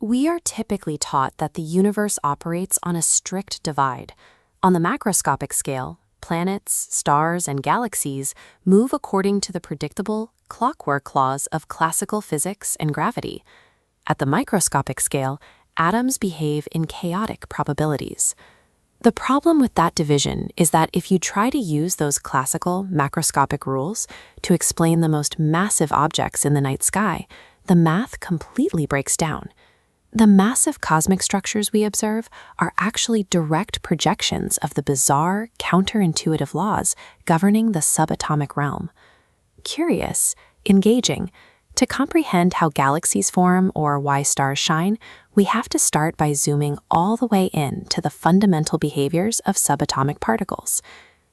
We are typically taught that the universe operates on a strict divide. On the macroscopic scale, planets, stars, and galaxies move according to the predictable, clockwork laws of classical physics and gravity. At the microscopic scale, atoms behave in chaotic probabilities. The problem with that division is that if you try to use those classical macroscopic rules to explain the most massive objects in the night sky, the math completely breaks down. The massive cosmic structures we observe are actually direct projections of the bizarre, counterintuitive laws governing the subatomic realm. Curious, engaging. To comprehend how galaxies form or why stars shine, we have to start by zooming all the way in to the fundamental behaviors of subatomic particles.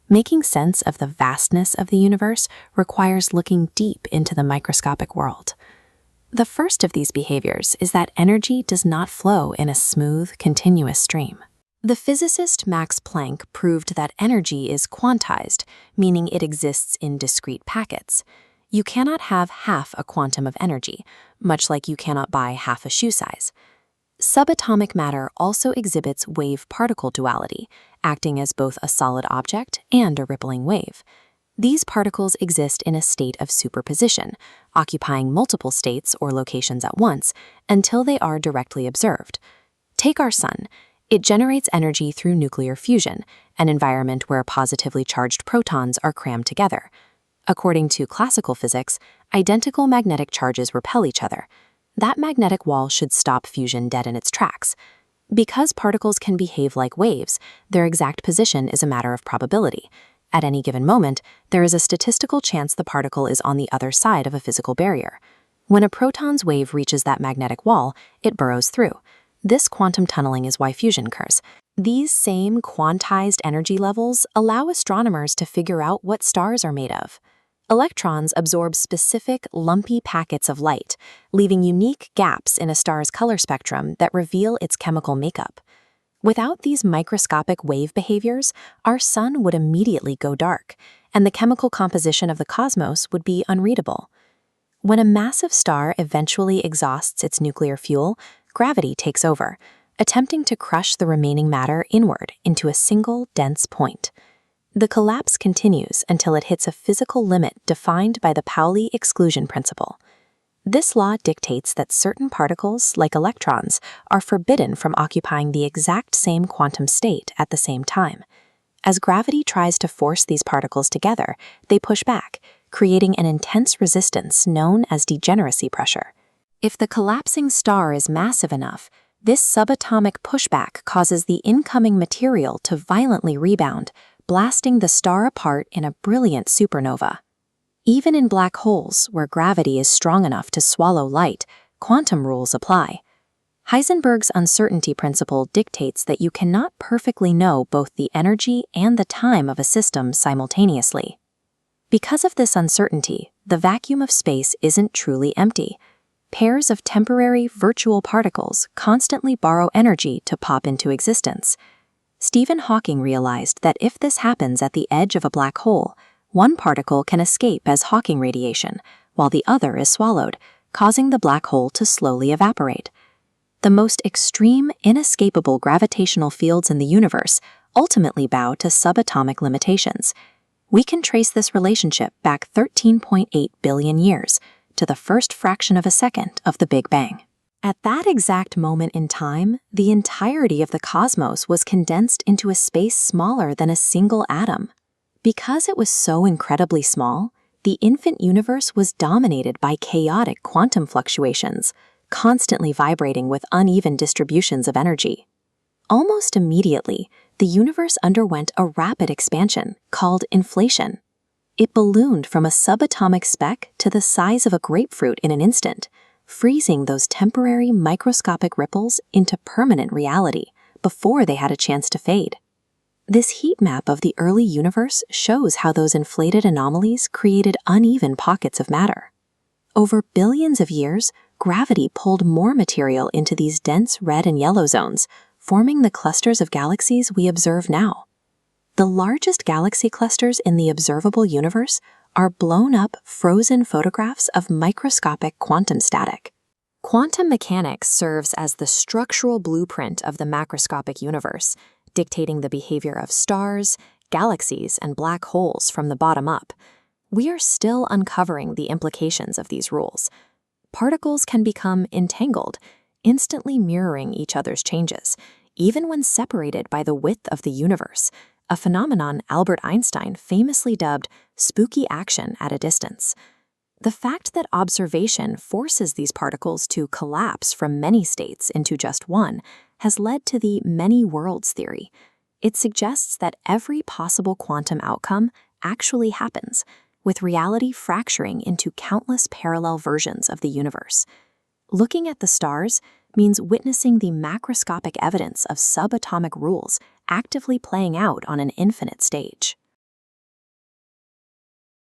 Making sense of the vastness of the universe requires looking deep into the microscopic world. The first of these behaviors is that energy does not flow in a smooth, continuous stream. The physicist Max Planck proved that energy is quantized, meaning it exists in discrete packets. You cannot have half a quantum of energy, much like you cannot buy half a shoe size. Subatomic matter also exhibits wave-particle duality, acting as both a solid object and a rippling wave. These particles exist in a state of superposition, occupying multiple states or locations at once until they are directly observed. Take our sun. It generates energy through nuclear fusion, an environment where positively charged protons are crammed together. According to classical physics, identical magnetic charges repel each other. That magnetic wall should stop fusion dead in its tracks. Because particles can behave like waves, their exact position is a matter of probability. At any given moment, there is a statistical chance the particle is on the other side of a physical barrier. When a proton's wave reaches that magnetic wall, it burrows through. This quantum tunneling is why fusion occurs. These same quantized energy levels allow astronomers to figure out what stars are made of. Electrons absorb specific, lumpy packets of light, leaving unique gaps in a star's color spectrum that reveal its chemical makeup. Without these microscopic wave behaviors, our sun would immediately go dark, and the chemical composition of the cosmos would be unreadable. When a massive star eventually exhausts its nuclear fuel, gravity takes over, attempting to crush the remaining matter inward into a single dense point. The collapse continues until it hits a physical limit defined by the Pauli exclusion principle. This law dictates that certain particles, like electrons, are forbidden from occupying the exact same quantum state at the same time. As gravity tries to force these particles together, they push back, creating an intense resistance known as degeneracy pressure. If the collapsing star is massive enough, this subatomic pushback causes the incoming material to violently rebound, blasting the star apart in a brilliant supernova. Even in black holes, where gravity is strong enough to swallow light, quantum rules apply. Heisenberg's uncertainty principle dictates that you cannot perfectly know both the energy and the time of a system simultaneously. Because of this uncertainty, the vacuum of space isn't truly empty. Pairs of temporary virtual particles constantly borrow energy to pop into existence. Stephen Hawking realized that if this happens at the edge of a black hole, one particle can escape as Hawking radiation, while the other is swallowed, causing the black hole to slowly evaporate. The most extreme, inescapable gravitational fields in the universe ultimately bow to subatomic limitations. We can trace this relationship back 13.8 billion years, to the first fraction of a second of the Big Bang. At that exact moment in time, the entirety of the cosmos was condensed into a space smaller than a single atom. Because it was so incredibly small, the infant universe was dominated by chaotic quantum fluctuations, constantly vibrating with uneven distributions of energy. Almost immediately, the universe underwent a rapid expansion called inflation. It ballooned from a subatomic speck to the size of a grapefruit in an instant, freezing those temporary microscopic ripples into permanent reality before they had a chance to fade. This heat map of the early universe shows how those inflated anomalies created uneven pockets of matter. Over billions of years, gravity pulled more material into these dense red and yellow zones, forming the clusters of galaxies we observe now. The largest galaxy clusters in the observable universe are blown-up, frozen photographs of microscopic quantum static. Quantum mechanics serves as the structural blueprint of the macroscopic universe, dictating the behavior of stars, galaxies, and black holes from the bottom up. We are still uncovering the implications of these rules. Particles can become entangled, instantly mirroring each other's changes, even when separated by the width of the universe, a phenomenon Albert Einstein famously dubbed spooky action at a distance. The fact that observation forces these particles to collapse from many states into just one has led to the many worlds theory. It suggests that every possible quantum outcome actually happens, with reality fracturing into countless parallel versions of the universe. Looking at the stars means witnessing the macroscopic evidence of subatomic rules actively playing out on an infinite stage.